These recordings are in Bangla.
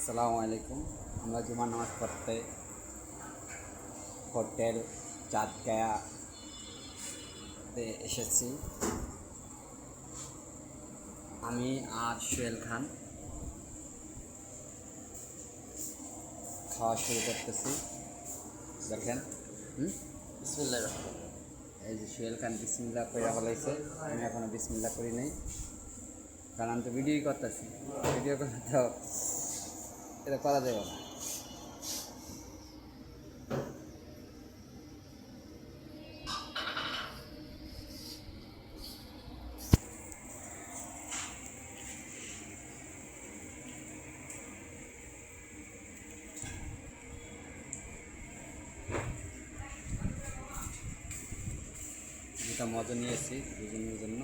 আসসালামু আলাইকুম। আমরা জুমার নামাজ পড়তে হোটেল চাঁদগায়াতে এসেছি। আমি আর সোহেল খান খাওয়া শুরু করতেছি। দেখেন, বিসমিল্লাহির রহমানির রহিম। এই যে সোহেল খান বিসমিল্লাহ করে ফেলাইছে। আমি এখনো বিসমিল্লাহ করি নাই, কারণ আমি তো ভিডিওই করতেছি। ভিডিও করলে তো এটা করা যাবে না। যেটা মজা নিয়েছি দুজনের জন্য।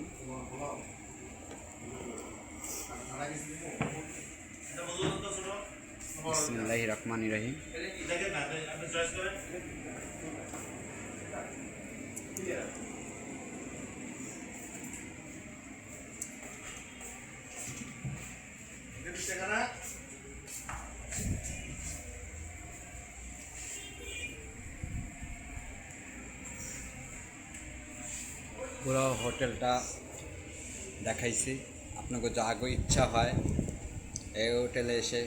বিসমিল্লাহির রহমানির রহিম। পুরো হোটেলটা দেখাইছি। আপনাকে যাগো ইচ্ছা হয় এই হোটেলে এসে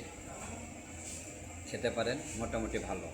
খেতে পারেন, মোটামুটি ভালো।